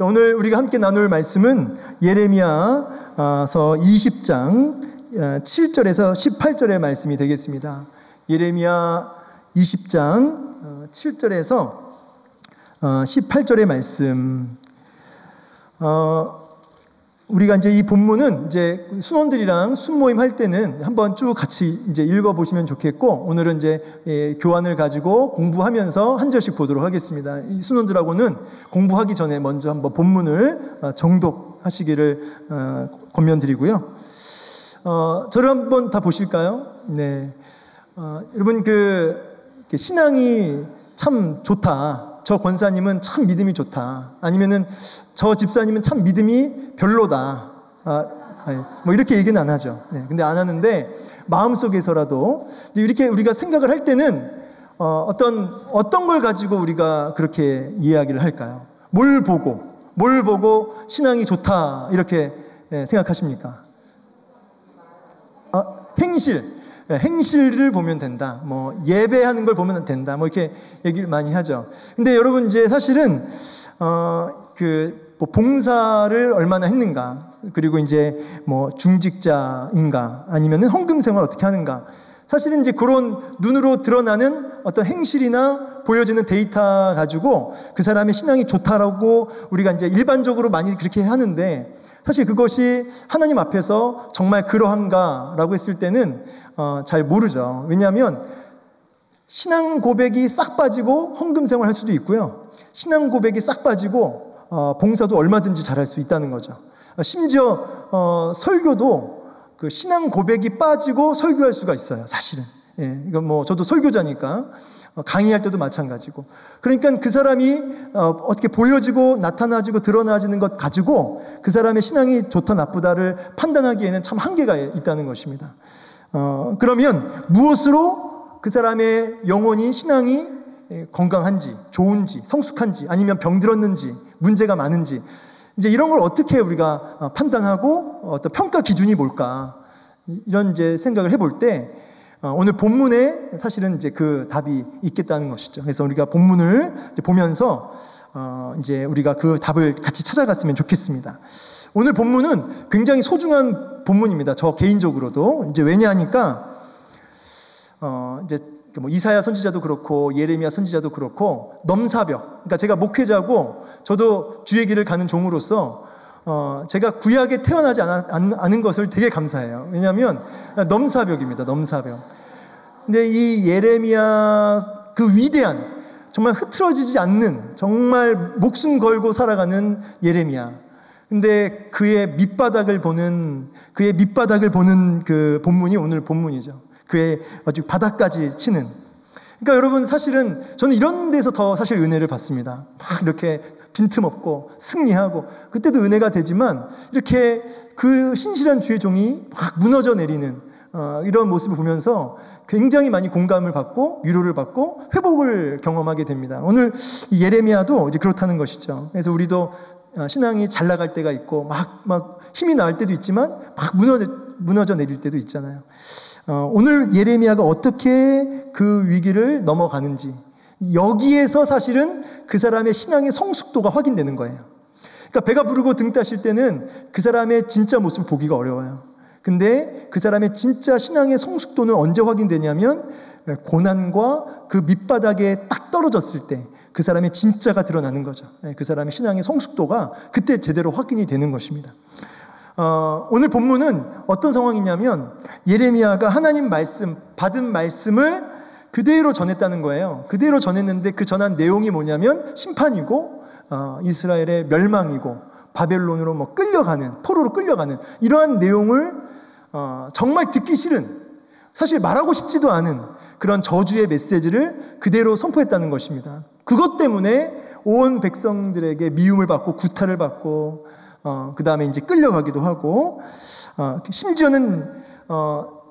오늘 우리가 함께 나눌 말씀은 예레미야서 20장 7절에서 18절의 말씀이 되겠습니다. 예레미야 20장 7절에서 18절의 말씀. 우리가 이제 이 본문은 이제 순원들이랑 순모임 할 때는 한번 쭉 같이 이제 읽어보시면 좋겠고, 오늘은 이제 교환을 가지고 공부하면서 한 절씩 보도록 하겠습니다. 이 순원들하고는 공부하기 전에 먼저 한번 본문을 정독하시기를 권면드리고요. 저를 한번 다 보실까요? 네. 여러분 신앙이 참 좋다. 저 권사님은 참 믿음이 좋다. 아니면은 저 집사님은 참 믿음이 별로다. 뭐 이렇게 얘기는 안 하죠. 네, 근데 안 하는데 마음속에서라도 이렇게 우리가 생각을 할 때는 어떤 걸 가지고 우리가 그렇게 이야기를 할까요? 뭘 보고 신앙이 좋다 이렇게 생각하십니까? 행실을 보면 된다. 뭐 예배하는 걸 보면 된다. 뭐 이렇게 얘기를 많이 하죠. 근데 여러분 이제 사실은 뭐 봉사를 얼마나 했는가, 그리고 이제 뭐 중직자인가, 아니면은 헌금 생활 어떻게 하는가. 사실은 이제 그런 눈으로 드러나는 어떤 행실이나 보여지는 데이터 가지고 그 사람의 신앙이 좋다라고 우리가 이제 일반적으로 많이 그렇게 하는데, 사실 그것이 하나님 앞에서 정말 그러한가라고 했을 때는 잘 모르죠. 왜냐하면 신앙 고백이 싹 빠지고 헌금 생활 할 수도 있고요. 신앙 고백이 싹 빠지고 봉사도 얼마든지 잘할 수 있다는 거죠. 심지어 설교도 그 신앙 고백이 빠지고 설교할 수가 있어요. 사실은. 이건 뭐 저도 설교자니까 강의할 때도 마찬가지고. 그러니까 그 사람이 어떻게 보여지고 나타나지고 드러나지는 것 가지고 그 사람의 신앙이 좋다 나쁘다를 판단하기에는 참 한계가 있다는 것입니다. 그러면 무엇으로 그 사람의 영혼이, 신앙이 건강한지, 좋은지, 성숙한지, 아니면 병들었는지, 문제가 많은지, 이제 이런 걸 어떻게 우리가 판단하고 어떤 평가 기준이 뭘까, 이런 이제 생각을 해볼 때 오늘 본문에 사실은 이제 그 답이 있겠다는 것이죠. 그래서 우리가 본문을 이제 보면서 이제 우리가 그 답을 같이 찾아갔으면 좋겠습니다. 오늘 본문은 굉장히 소중한 본문입니다. 저 개인적으로도. 이제 왜냐하니까 이제 뭐 이사야 선지자도 그렇고 예레미야 선지자도 그렇고 넘사벽, 그러니까 제가 목회자고 저도 주의 길을 가는 종으로서 제가 구약에 태어나지 않은 것을 되게 감사해요. 왜냐하면 넘사벽입니다. 넘사벽. 근데 이 예레미야, 그 위대한, 정말 흐트러지지 않는, 정말 목숨 걸고 살아가는 예레미야. 근데 그의 밑바닥을 보는 그 본문이 오늘 본문이죠. 그의 아주 바닥까지 치는. 그러니까 여러분, 사실은 저는 이런 데서 더 사실 은혜를 받습니다. 막 이렇게 빈틈없고 승리하고, 그때도 은혜가 되지만 이렇게 그 신실한 주의 종이 막 무너져 내리는 이런 모습을 보면서 굉장히 많이 공감을 받고 위로를 받고 회복을 경험하게 됩니다. 오늘 이 예레미야도 이제 그렇다는 것이죠. 그래서 우리도 신앙이 잘 나갈 때가 있고 막 힘이 나을 때도 있지만 막 무너져 내릴 때도 있잖아요. 오늘 예레미야가 어떻게 그 위기를 넘어가는지, 여기에서 사실은 그 사람의 신앙의 성숙도가 확인되는 거예요. 그러니까 배가 부르고 등 따실 때는 그 사람의 진짜 모습을 보기가 어려워요. 근데 그 사람의 진짜 신앙의 성숙도는 언제 확인되냐면 고난과 그 밑바닥에 딱 떨어졌을 때 그 사람의 진짜가 드러나는 거죠. 그 사람의 신앙의 성숙도가 그때 제대로 확인이 되는 것입니다. 오늘 본문은 어떤 상황이냐면 예레미야가 하나님 말씀, 받은 말씀을 그대로 전했다는 거예요. 그대로 전했는데 그 전한 내용이 뭐냐면 심판이고 이스라엘의 멸망이고 바벨론으로 뭐 끌려가는, 포로로 끌려가는 이러한 내용을 정말 듣기 싫은, 사실 말하고 싶지도 않은 그런 저주의 메시지를 그대로 선포했다는 것입니다. 그것 때문에 온 백성들에게 미움을 받고 구타를 받고 그 다음에 이제 끌려가기도 하고, 심지어는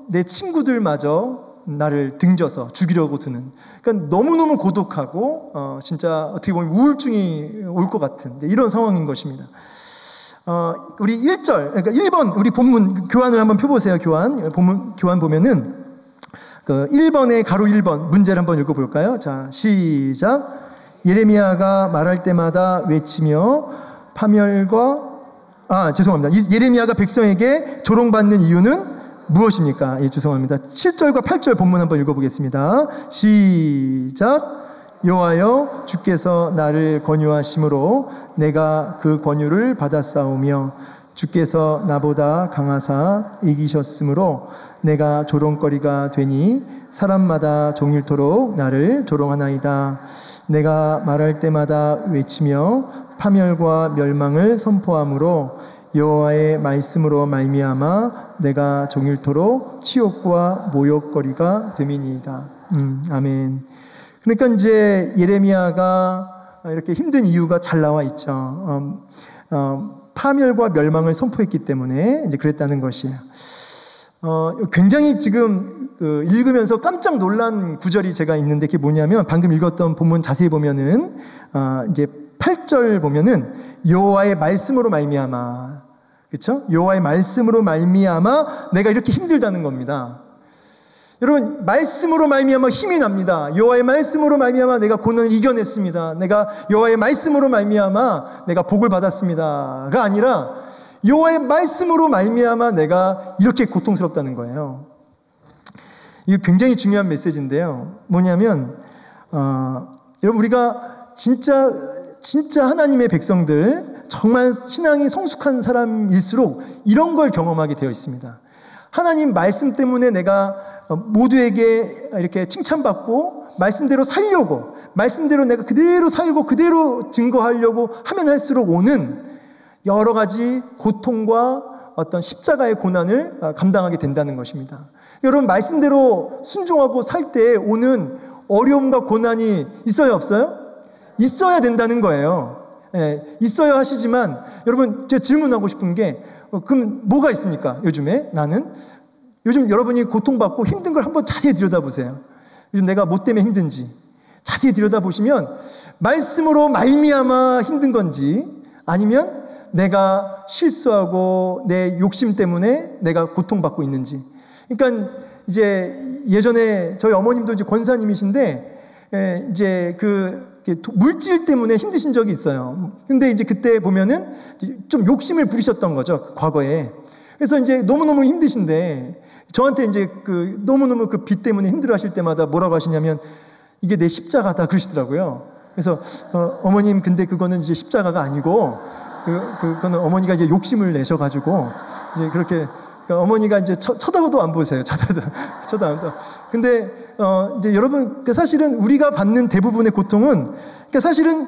내 친구들마저 나를 등져서 죽이려고 드는, 그러니까 너무너무 고독하고 진짜 어떻게 보면 우울증이 올 것 같은 이런 상황인 것입니다. 우리 1절, 그러니까 1번, 우리 본문 교환을 한번 펴보세요. 교환 보면은 그 1번에 가로 1번 문제를 한번 읽어볼까요? 자, 시작. 예레미야가 말할 때마다 외치며 죄송합니다. 예레미야가 백성에게 조롱받는 이유는 무엇입니까? 죄송합니다. 7절과 8절 본문 한번 읽어보겠습니다. 시작. 여호와여, 주께서 나를 권유하심으로 내가 그 권유를 받았사오며 주께서 나보다 강하사 이기셨으므로 내가 조롱거리가 되니 사람마다 종일토록 나를 조롱하나이다. 내가 말할 때마다 외치며 파멸과 멸망을 선포함으로 여호와의 말씀으로 말미암아 내가 종일토록 치욕과 모욕거리가 됨이니이다. 아멘. 그러니까 이제 예레미야가 이렇게 힘든 이유가 잘 나와 있죠. 파멸과 멸망을 선포했기 때문에 이제 그랬다는 것이에요. 굉장히 지금 읽으면서 깜짝 놀란 구절이 제가 있는데 그게 뭐냐면 방금 읽었던 본문 자세히 보면은 이제 8절 보면은 여호와의 말씀으로 말미암아, 그렇죠? 여호와의 말씀으로 말미암아 내가 이렇게 힘들다는 겁니다. 여러분, 말씀으로 말미암아 힘이 납니다. 여호와의 말씀으로 말미암아 내가 고난을 이겨냈습니다. 내가 여호와의 말씀으로 말미암아 내가 복을 받았습니다가 아니라 여호와의 말씀으로 말미암아 내가 이렇게 고통스럽다는 거예요. 이게 굉장히 중요한 메시지인데요. 뭐냐면 여러분, 우리가 진짜 하나님의 백성들, 정말 신앙이 성숙한 사람일수록 이런 걸 경험하게 되어 있습니다. 하나님 말씀 때문에 내가 모두에게 이렇게 칭찬받고 말씀대로 살려고, 말씀대로 내가 그대로 살고 그대로 증거하려고 하면 할수록 오는 여러 가지 고통과 어떤 십자가의 고난을 감당하게 된다는 것입니다. 여러분, 말씀대로 순종하고 살 때 오는 어려움과 고난이 있어요, 없어요? 있어야 된다는 거예요. 있어야 하시지만 여러분, 제가 질문하고 싶은 게 그럼 뭐가 있습니까? 요즘 여러분이 고통받고 힘든 걸 한번 자세히 들여다보세요. 요즘 내가 뭐 때문에 힘든지 자세히 들여다보시면 말씀으로 말미암아 힘든 건지, 아니면 내가 실수하고 내 욕심 때문에 내가 고통받고 있는지. 그러니까 이제 예전에 저희 어머님도 이제 권사님이신데 이제 물질 때문에 힘드신 적이 있어요. 근데 이제 그때 보면은 좀 욕심을 부리셨던 거죠, 과거에. 그래서 이제 너무너무 힘드신데 저한테 이제 너무너무 그 빚 때문에 힘들어 하실 때마다 뭐라고 하시냐면 이게 내 십자가다 그러시더라고요. 그래서 어머님, 근데 그거는 이제 십자가가 아니고 그거는 어머니가 이제 욕심을 내셔가지고 이제 그렇게 어머니가 이제 쳐다보도 안 보세요. 쳐다도 안 봐. 근데 이제 여러분, 사실은 우리가 받는 대부분의 고통은 사실은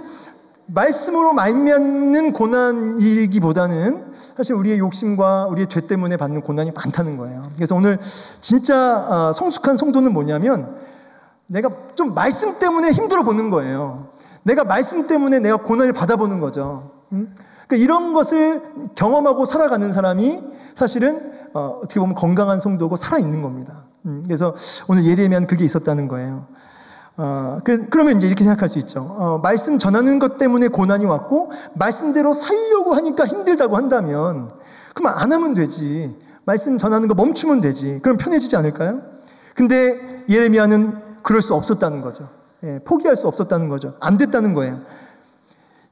말씀으로 말미암는 고난이기보다는 사실 우리의 욕심과 우리의 죄 때문에 받는 고난이 많다는 거예요. 그래서 오늘 진짜 성숙한 성도는 뭐냐면 내가 좀 말씀 때문에 힘들어 보는 거예요. 내가 말씀 때문에 내가 고난을 받아보는 거죠. 그러니까 이런 것을 경험하고 살아가는 사람이 사실은 어떻게 보면 건강한 성도고 살아있는 겁니다. 그래서 오늘 예레미야는 그게 있었다는 거예요. 그러면 이제 이렇게 생각할 수 있죠. 말씀 전하는 것 때문에 고난이 왔고 말씀대로 살려고 하니까 힘들다고 한다면 그럼 안 하면 되지. 말씀 전하는 거 멈추면 되지. 그럼 편해지지 않을까요? 근데 예레미야는 그럴 수 없었다는 거죠. 포기할 수 없었다는 거죠. 안 됐다는 거예요.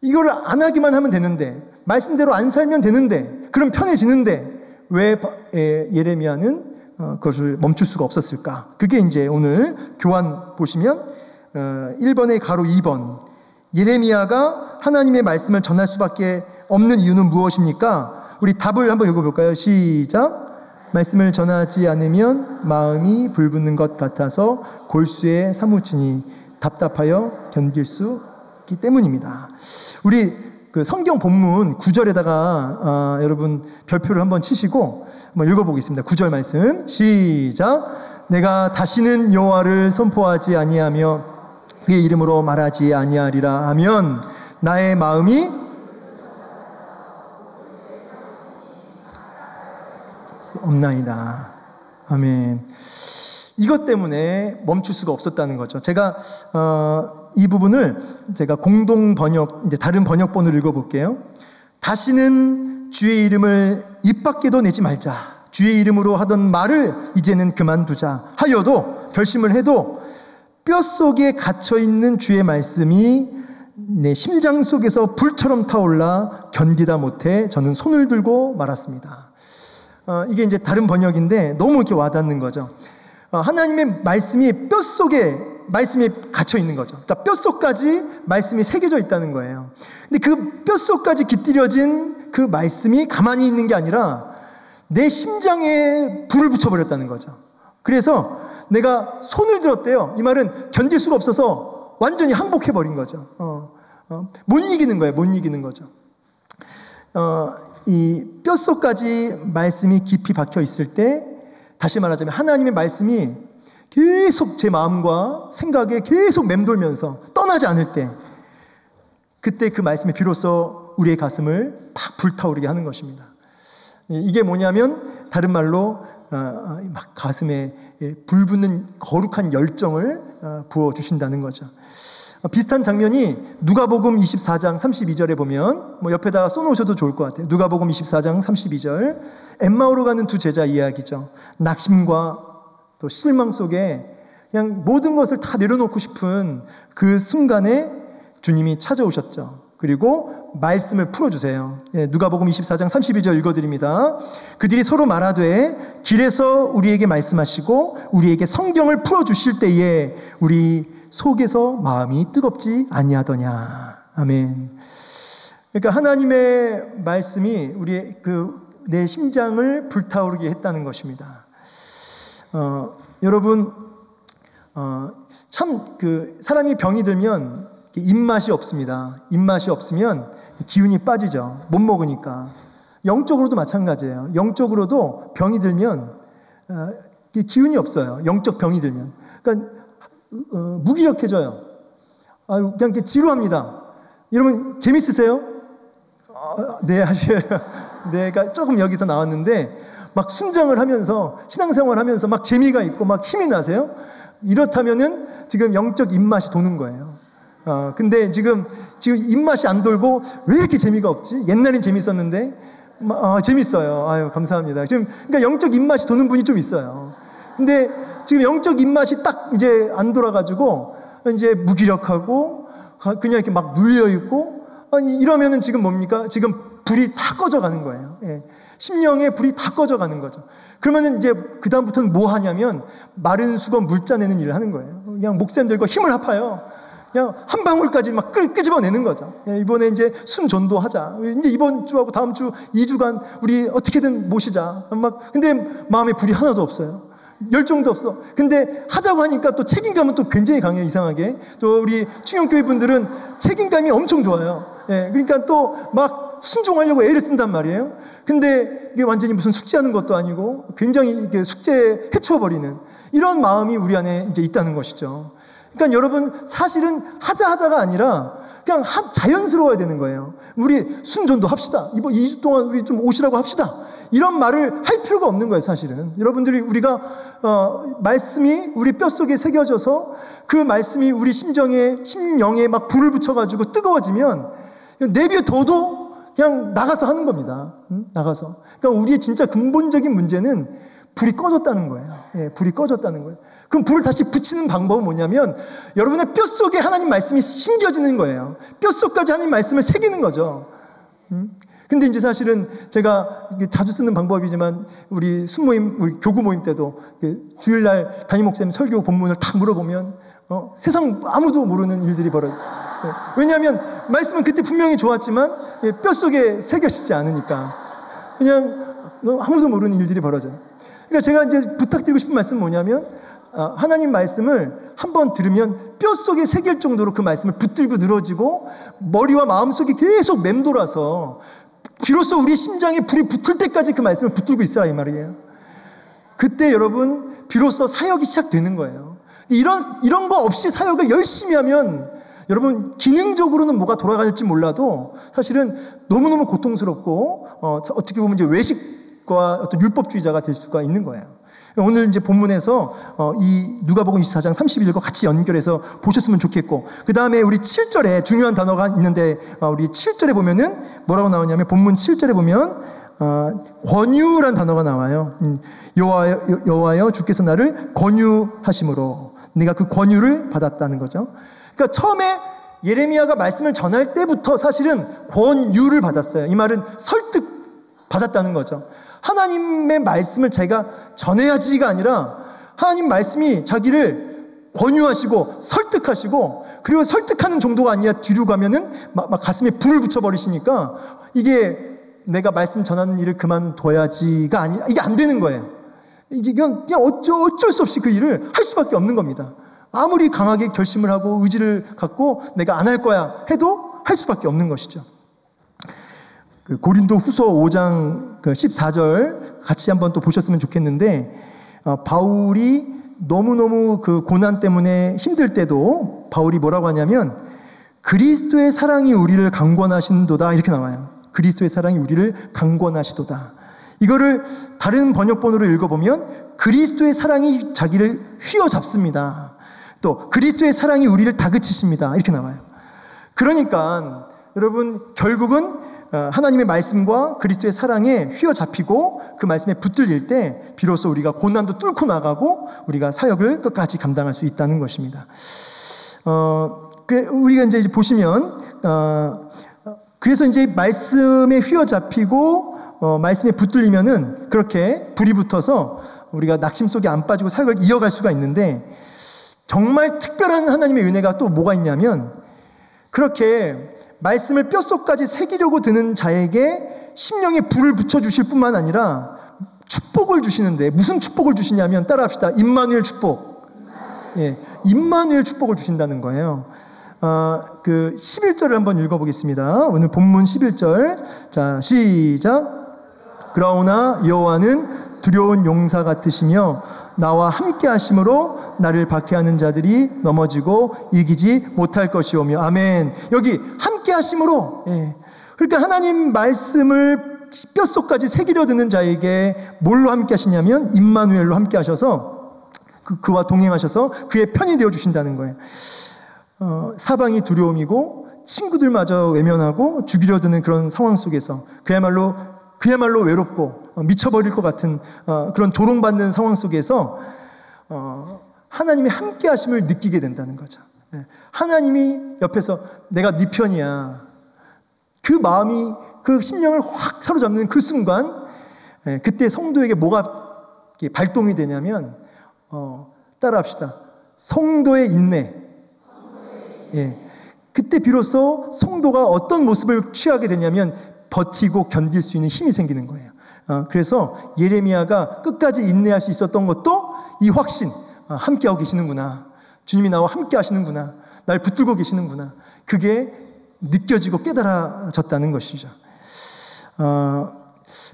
이걸 안 하기만 하면 되는데, 말씀대로 안 살면 되는데, 그럼 편해지는데 왜 예레미야는 그것을 멈출 수가 없었을까? 그게 이제 오늘 교환 보시면 1번의 가로 2번, 예레미야가 하나님의 말씀을 전할 수밖에 없는 이유는 무엇입니까? 우리 답을 한번 읽어볼까요? 시작. 말씀을 전하지 않으면 마음이 불붙는 것 같아서 골수에 사무치니 답답하여 견딜 수 있기 때문입니다. 우리 성경 본문 9절에다가 여러분 별표를 한번 치시고 한번 읽어보겠습니다. 9절 말씀 시작. 내가 다시는 여호와를 선포하지 아니하며 그의 이름으로 말하지 아니하리라 하면 나의 마음이 없나이다. 아멘. 이것 때문에 멈출 수가 없었다는 거죠. 제가 이 부분을 제가 공동 번역, 이제 다른 번역본을 읽어볼게요. 다시는 주의 이름을 입 밖에도 내지 말자. 주의 이름으로 하던 말을 이제는 그만두자 하여도, 결심을 해도 뼛속에 갇혀있는 주의 말씀이 내 심장 속에서 불처럼 타올라 견디다 못해 저는 손을 들고 말았습니다. 이게 이제 다른 번역인데 너무 이렇게 와닿는 거죠. 하나님의 말씀이 뼛속에 말씀이 갇혀 있는 거죠. 그러니까 뼛속까지 말씀이 새겨져 있다는 거예요. 근데 그 뼛속까지 깃들여진 그 말씀이 가만히 있는 게 아니라 내 심장에 불을 붙여버렸다는 거죠. 그래서 내가 손을 들었대요. 이 말은 견딜 수가 없어서 완전히 항복해버린 거죠. 못 이기는 거예요. 못 이기는 거죠. 이 뼛속까지 말씀이 깊이 박혀 있을 때, 다시 말하자면 하나님의 말씀이 계속 제 마음과 생각에 계속 맴돌면서 떠나지 않을 때, 그때 그 말씀이 비로소 우리의 가슴을 막 불타오르게 하는 것입니다. 이게 뭐냐면 다른 말로 막 가슴에 불붙는 거룩한 열정을 부어주신다는 거죠. 비슷한 장면이 누가복음 24장 32절에 보면, 뭐 옆에다가 써놓으셔도 좋을 것 같아요. 누가복음 24장 32절, 엠마오로 가는 두 제자 이야기죠. 낙심과 또 실망 속에 그냥 모든 것을 다 내려놓고 싶은 그 순간에 주님이 찾아오셨죠. 그리고 말씀을 풀어주세요. 누가복음 24장 32절 읽어드립니다. 그들이 서로 말하되 길에서 우리에게 말씀하시고 우리에게 성경을 풀어주실 때에 우리 속에서 마음이 뜨겁지 아니하더냐. 아멘. 그러니까 하나님의 말씀이 우리의 내 심장을 불타오르게 했다는 것입니다. 여러분, 참 사람이 병이 들면 입맛이 없습니다. 입맛이 없으면 기운이 빠지죠. 못 먹으니까. 영적으로도 마찬가지예요. 영적으로도 병이 들면 기운이 없어요. 영적 병이 들면. 그러니까 무기력해져요. 그냥 이렇게 지루합니다. 여러분 재밌으세요? 네, 하셔요. 내가 조금 여기서 나왔는데 막 순정을 하면서 신앙생활 하면서 막 재미가 있고 막 힘이 나세요? 이렇다면은 지금 영적 입맛이 도는 거예요. 근데 지금 입맛이 안 돌고 왜 이렇게 재미가 없지? 옛날엔 재밌었는데 재밌어요. 아유 감사합니다. 지금 그러니까 영적 입맛이 도는 분이 좀 있어요. 근데 지금 영적 입맛이 딱 이제 안 돌아가지고 이제 무기력하고 그냥 이렇게 막 눌려 있고 이러면은 지금 뭡니까? 지금 불이 다 꺼져가는 거예요. 예. 심령의 불이 다 꺼져가는 거죠. 그러면은 이제 그 다음부터는 뭐 하냐면 마른 수건 물 짜내는 일을 하는 거예요. 그냥 목샘들과 힘을 합하여 그냥 한 방울까지 막 끄집어내는 거죠. 예, 이번에 이제 순 전도하자. 이제 이번 주하고 다음 주 2주간 우리 어떻게든 모시자. 근데 마음에 불이 하나도 없어요. 열정도 없어. 근데 하자고 하니까 또 책임감은 또 굉장히 강해요. 이상하게. 또 우리 충영교회 분들은 책임감이 엄청 좋아요. 예, 그러니까 또 막 순종하려고 애를 쓴단 말이에요. 근데 이게 완전히 무슨 숙제하는 것도 아니고 굉장히 이게 숙제에 해치워버리는 이런 마음이 우리 안에 이제 있다는 것이죠. 그러니까 여러분 사실은 하자가 아니라 그냥 자연스러워야 되는 거예요. 우리 순전도 합시다. 이번 2주 동안 우리 좀 오시라고 합시다. 이런 말을 할 필요가 없는 거예요. 사실은 여러분들이 우리가 말씀이 우리 뼛속에 새겨져서 그 말씀이 우리 심령에 막 불을 붙여가지고 뜨거워지면 내비둬도 그냥 나가서 하는 겁니다. 나가서. 그러니까 우리의 진짜 근본적인 문제는 불이 꺼졌다는 거예요. 예, 불이 꺼졌다는 거예요. 그럼 불을 다시 붙이는 방법은 뭐냐면 여러분의 뼛속에 하나님 말씀이 심겨지는 거예요. 뼛속까지 하나님 말씀을 새기는 거죠. 근데 이제 사실은 제가 자주 쓰는 방법이지만 우리 순모임, 우리 교구 모임 때도 주일날 담임목사님 설교 본문을 딱 물어보면 세상 아무도 모르는 일들이 벌어져요. 왜냐하면 말씀은 그때 분명히 좋았지만 뼛속에 새겨지지 않으니까 그냥 아무도 모르는 일들이 벌어져요. 그러니까 제가 이제 부탁드리고 싶은 말씀은 뭐냐면 하나님 말씀을 한번 들으면 뼛속에 새길 정도로 그 말씀을 붙들고 늘어지고 머리와 마음속에 계속 맴돌아서 비로소 우리 심장에 불이 붙을 때까지 그 말씀을 붙들고 있으라 이 말이에요. 그때 여러분 비로소 사역이 시작되는 거예요. 이런 거 없이 사역을 열심히 하면 여러분 기능적으로는 뭐가 돌아갈지 몰라도 사실은 너무너무 고통스럽고 어떻게 보면 이제 외식과 어떤 율법주의자가 될 수가 있는 거예요. 오늘 이제 본문에서 이 누가복음 24장 31절과 같이 연결해서 보셨으면 좋겠고 그 다음에 우리 7절에 중요한 단어가 있는데 우리 7절에 보면은 뭐라고 나오냐면 본문 7절에 보면 권유란 단어가 나와요. 여호와여 주께서 나를 권유하심으로 내가 그 권유를 받았다는 거죠. 그러니까 처음에 예레미야가 말씀을 전할 때부터 사실은 권유를 받았어요. 이 말은 설득 받았다는 거죠. 하나님의 말씀을 제가 전해야지가 아니라 하나님 말씀이 자기를 권유하시고 설득하시고, 그리고 설득하는 정도가 아니라 뒤로 가면은 막 가슴에 불을 붙여버리시니까 이게 내가 말씀 전하는 일을 그만둬야지가 아니라 이게 안 되는 거예요. 이제 그냥 어쩔 수 없이 그 일을 할 수밖에 없는 겁니다. 아무리 강하게 결심을 하고 의지를 갖고 내가 안 할 거야 해도 할 수밖에 없는 것이죠. 그 고린도 후서 5장 14절 같이 한번 또 보셨으면 좋겠는데, 바울이 너무너무 그 고난 때문에 힘들 때도 바울이 뭐라고 하냐면 그리스도의 사랑이 우리를 강권하신도다, 이렇게 나와요. 그리스도의 사랑이 우리를 강권하시도다. 이거를 다른 번역본으로 읽어보면 그리스도의 사랑이 자기를 휘어잡습니다. 또 그리스도의 사랑이 우리를 다그치십니다, 이렇게 나와요. 그러니까 여러분, 결국은 하나님의 말씀과 그리스도의 사랑에 휘어잡히고 그 말씀에 붙들릴 때 비로소 우리가 고난도 뚫고 나가고 우리가 사역을 끝까지 감당할 수 있다는 것입니다. 우리가 이제 보시면 그래서 이제 말씀에 휘어잡히고 말씀에 붙들리면은 그렇게 불이 붙어서 우리가 낙심 속에 안 빠지고 사역을 이어갈 수가 있는데, 정말 특별한 하나님의 은혜가 또 뭐가 있냐면, 그렇게 말씀을 뼛속까지 새기려고 드는 자에게 심령에 불을 붙여주실 뿐만 아니라 축복을 주시는데, 무슨 축복을 주시냐면 따라합시다. 임마누엘 축복. 예, 임마누엘 축복을 주신다는 거예요. 그 11절을 한번 읽어보겠습니다. 오늘 본문 11절. 자, 시작. 그러나 여호와는 두려운 용사 같으시며 나와 함께 하심으로 나를 박해하는 자들이 넘어지고 이기지 못할 것이오며. 아멘. 여기 함께 하심으로, 예. 그러니까 하나님 말씀을 뼛속까지 새기려 드는 자에게 뭘로 함께 하시냐면 임마누엘로 함께 하셔서 그와 동행하셔서 그의 편이 되어 주신다는 거예요. 사방이 두려움이고 친구들마저 외면하고 죽이려 드는 그런 상황 속에서 그야말로 외롭고 미쳐버릴 것 같은 그런 조롱받는 상황 속에서 하나님의 함께 하심을 느끼게 된다는 거죠. 하나님이 옆에서 내가 네 편이야. 그 마음이, 그 심령을 확 사로잡는 그 순간, 그때 성도에게 뭐가 발동이 되냐면, 따라합시다. 성도의 인내. 예. 그때 비로소 성도가 어떤 모습을 취하게 되냐면 버티고 견딜 수 있는 힘이 생기는 거예요. 그래서 예레미야가 끝까지 인내할 수 있었던 것도 이 확신, 함께하고 계시는구나. 주님이 나와 함께 하시는구나. 날 붙들고 계시는구나. 그게 느껴지고 깨달아졌다는 것이죠.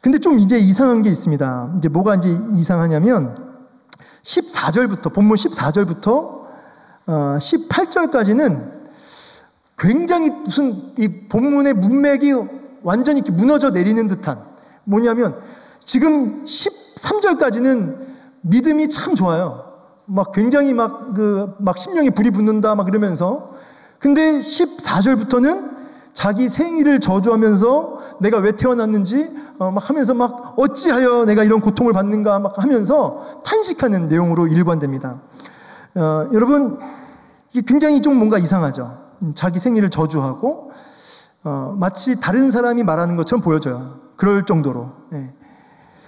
근데 좀 이제 이상한 게 있습니다. 이제 뭐가 이제 이상하냐면 14절부터, 본문 14절부터 18절까지는 굉장히 무슨 이 본문의 문맥이 완전히 이렇게 무너져 내리는 듯한, 뭐냐면 지금 13절까지는 믿음이 참 좋아요. 막 굉장히 막 심령에 불이 붙는다 막 이러면서, 근데 14절부터는 자기 생일을 저주하면서 내가 왜 태어났는지 막 하면서 막 어찌하여 내가 이런 고통을 받는가 막 하면서 탄식하는 내용으로 일관됩니다. 여러분, 이게 굉장히 좀 뭔가 이상하죠. 자기 생일을 저주하고 마치 다른 사람이 말하는 것처럼 보여져요. 그럴 정도로. 예.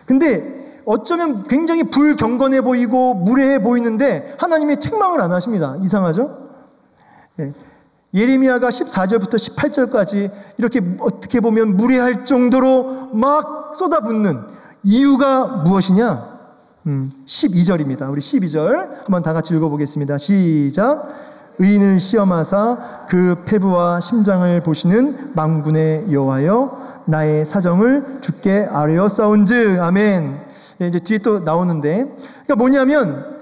근데 어쩌면 굉장히 불경건해 보이고 무례해 보이는데 하나님의 책망을 안 하십니다. 이상하죠? 예. 예레미야가 14절부터 18절까지 이렇게 어떻게 보면 무례할 정도로 막 쏟아붓는 이유가 무엇이냐? 12절입니다. 우리 12절 한번 다 같이 읽어보겠습니다. 시작. 의인을 시험하사 그 패부와 심장을 보시는 만군의 여호와여, 나의 사정을 주께 아뢰었사온즉. 아멘. 이제 뒤에 또 나오는데, 그러니까 뭐냐면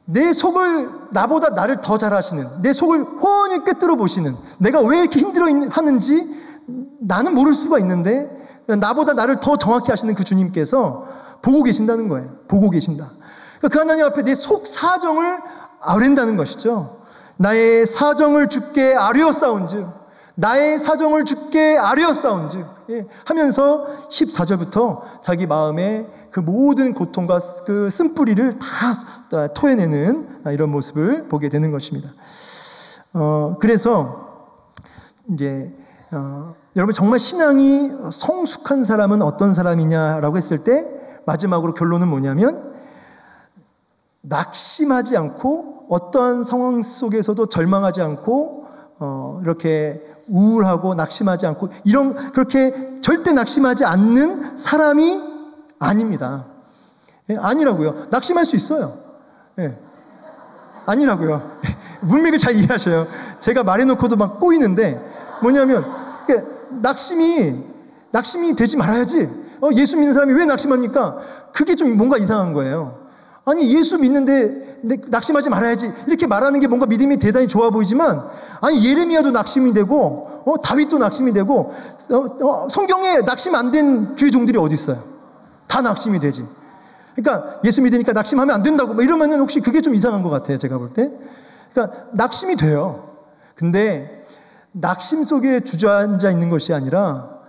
내 속을, 나보다 나를 더 잘 아시는, 내 속을 훤히 꿰뚫어 보시는, 내가 왜 이렇게 힘들어 하는지 나는 모를 수가 있는데 나보다 나를 더 정확히 아시는 그 주님께서 보고 계신다는 거예요. 보고 계신다. 그러니까 그 하나님 앞에 내 속 사정을 아뢰는다는 것이죠. 나의 사정을 주께 아뢰었사온즉, 나의 사정을 주께 아뢰었사온즉, 예, 하면서 14절부터 자기 마음의 그 모든 고통과 그 쓴뿌리를 다 토해내는 이런 모습을 보게 되는 것입니다. 그래서 이제 여러분 정말 신앙이 성숙한 사람은 어떤 사람이냐라고 했을 때 마지막으로 결론은 뭐냐면 낙심하지 않고 어떠한 상황 속에서도 절망하지 않고 이렇게 우울하고 낙심하지 않고 그렇게 절대 낙심하지 않는 사람이 아닙니다. 예, 아니라고요. 낙심할 수 있어요. 예. 아니라고요. 문맥을 잘 이해하셔요. 제가 말해놓고도 막 꼬이는데 뭐냐면 낙심이 되지 말아야지. 예수 믿는 사람이 왜 낙심합니까? 그게 좀 뭔가 이상한 거예요. 아니 예수 믿는데 낙심하지 말아야지 이렇게 말하는 게 뭔가 믿음이 대단히 좋아 보이지만 아니 예레미야도 낙심이 되고 다윗도 낙심이 되고 성경에 낙심 안 된 주의 종들이 어디 있어요? 다 낙심이 되지. 그러니까 예수 믿으니까 낙심하면 안 된다고 뭐 이러면은 혹시 그게 좀 이상한 것 같아요. 제가 볼 때. 그러니까 낙심이 돼요. 근데 낙심 속에 주저앉아 있는 것이 아니라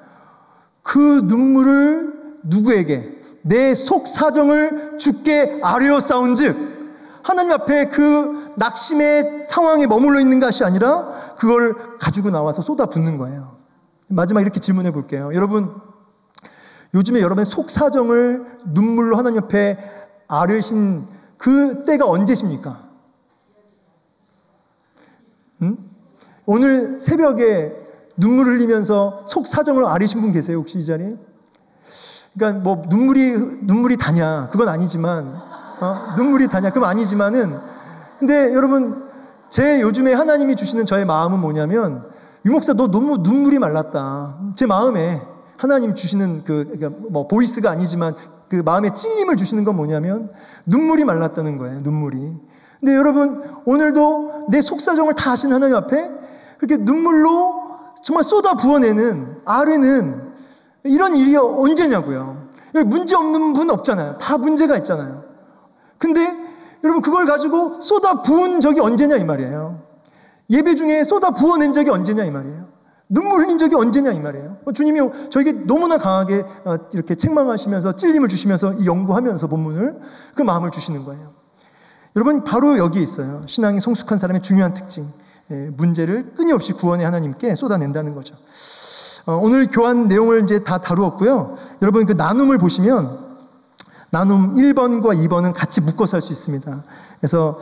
그 눈물을 누구에게 내 속 사정을 주께 아뢰었사온즉 하나님 앞에 그 낙심의 상황에 머물러 있는 것이 아니라 그걸 가지고 나와서 쏟아붓는 거예요. 마지막 이렇게 질문해 볼게요. 여러분 요즘에 여러분의 속 사정을 눈물로 하나님 앞에 아뢰신 그 때가 언제십니까? 오늘 새벽에 눈물 흘리면서 속 사정을 아뢰신 분 계세요? 혹시 이 자리에? 그러니까 뭐 눈물이 다냐 그건 아니지만 눈물이 다냐 그건 아니지만은 근데 여러분 제 요즘에 하나님이 주시는 저의 마음은 뭐냐면 유목사 너 너무 눈물이 말랐다. 제 마음에 하나님이 주시는 그러니까 뭐 보이스가 아니지만 그 마음에 찔림을 주시는 건 뭐냐면 눈물이 말랐다는 거예요. 눈물이. 근데 여러분 오늘도 내 속사정을 다 아시는 하나님 앞에 그렇게 눈물로 정말 쏟아 부어내는 아뢰는 이런 일이 언제냐고요. 문제 없는 분 없잖아요. 다 문제가 있잖아요. 근데 여러분 그걸 가지고 쏟아 부은 적이 언제냐 이 말이에요. 예배 중에 쏟아 부어낸 적이 언제냐 이 말이에요. 눈물 흘린 적이 언제냐 이 말이에요. 주님이 저에게 너무나 강하게 이렇게 책망하시면서 찔림을 주시면서 이 연구하면서 본문을 그 마음을 주시는 거예요. 여러분 바로 여기에 있어요. 신앙이 성숙한 사람의 중요한 특징. 문제를 끊임없이 구원의 하나님께 쏟아낸다는 거죠. 오늘 교환 내용을 이제 다 다루었고요. 여러분 그 나눔을 보시면 나눔 1번과 2번은 같이 묶어서 할 수 있습니다. 그래서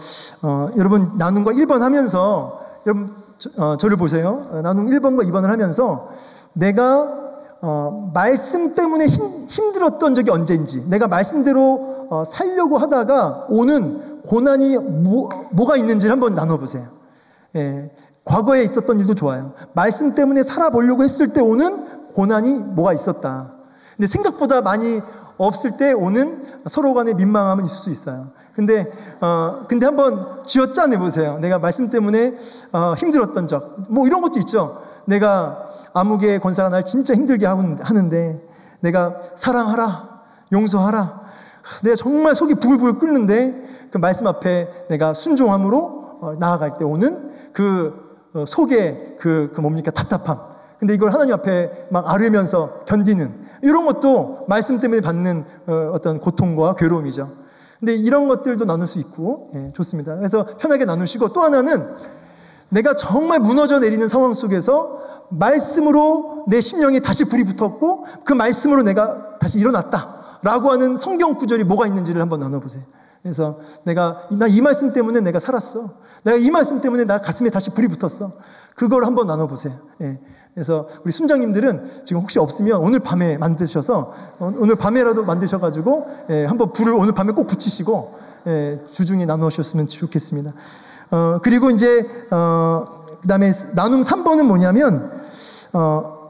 여러분 나눔과 1번 하면서 여러분 저를 보세요. 나눔 1번과 2번을 하면서 내가 말씀 때문에 힘들었던 적이 언제인지 내가 말씀대로 살려고 하다가 오는 고난이 뭐가 있는지를 한번 나눠보세요. 예, 과거에 있었던 일도 좋아요. 말씀 때문에 살아보려고 했을 때 오는 고난이 뭐가 있었다. 근데 생각보다 많이 없을 때 오는 서로 간의 민망함은 있을 수 있어요. 근데 한번 쥐어짜내보세요. 내가 말씀 때문에 힘들었던 적. 뭐 이런 것도 있죠. 내가 암흑의 권사가 날 진짜 힘들게 하는데 내가 사랑하라, 용서하라. 내가 정말 속이 부글부글 끓는데 그 말씀 앞에 내가 순종함으로 나아갈 때 오는 그 속에 그 뭡니까 답답함. 근데 이걸 하나님 앞에 막 아뢰면서 견디는 이런 것도 말씀 때문에 받는 어떤 고통과 괴로움이죠. 근데 이런 것들도 나눌 수 있고 좋습니다. 그래서 편하게 나누시고 또 하나는 내가 정말 무너져 내리는 상황 속에서 말씀으로 내 심령에 다시 불이 붙었고 그 말씀으로 내가 다시 일어났다라고 하는 성경 구절이 뭐가 있는지를 한번 나눠보세요. 그래서 나 이 말씀 때문에 내가 살았어. 내가 이 말씀 때문에 나 가슴에 다시 불이 붙었어. 그걸 한번 나눠보세요. 그래서 우리 순장님들은 지금 혹시 없으면 오늘 밤에 만드셔서 오늘 밤에라도 만드셔가지고 한번 불을 오늘 밤에 꼭 붙이시고 주중에 나누셨으면 좋겠습니다. 그리고 이제 그 다음에 나눔 3번은 뭐냐면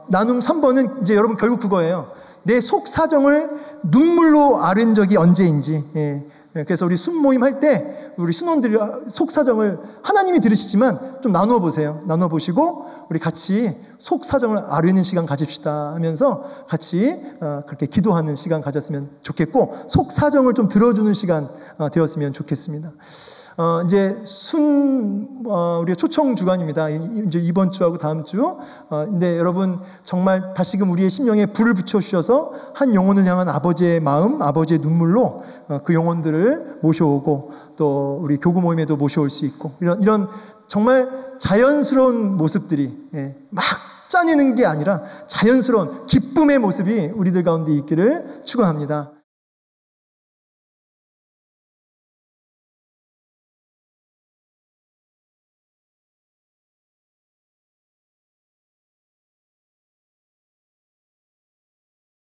나눔 3번은 이제 여러분 결국 그거예요. 내 속 사정을 눈물로 아른 적이 언제인지. 그래서 우리 순모임 할 때 우리 순원들이 속 사정을 하나님이 들으시지만 좀 나눠보세요. 나눠보시고 우리 같이 속 사정을 아뢰는 시간 가집시다 하면서 같이 그렇게 기도하는 시간 가졌으면 좋겠고 속 사정을 좀 들어주는 시간 되었으면 좋겠습니다. 이제 우리가 초청 주간입니다. 이제 이번 주하고 다음 주. 근데 여러분 정말 다시금 우리의 심령에 불을 붙여주셔서 한 영혼을 향한 아버지의 마음, 아버지의 눈물로 그 영혼들을 모셔오고 또 우리 교구 모임에도 모셔올 수 있고 이런 정말 자연스러운 모습들이 막 짜내는 게 아니라 자연스러운 기쁨의 모습이 우리들 가운데 있기를 축원합니다.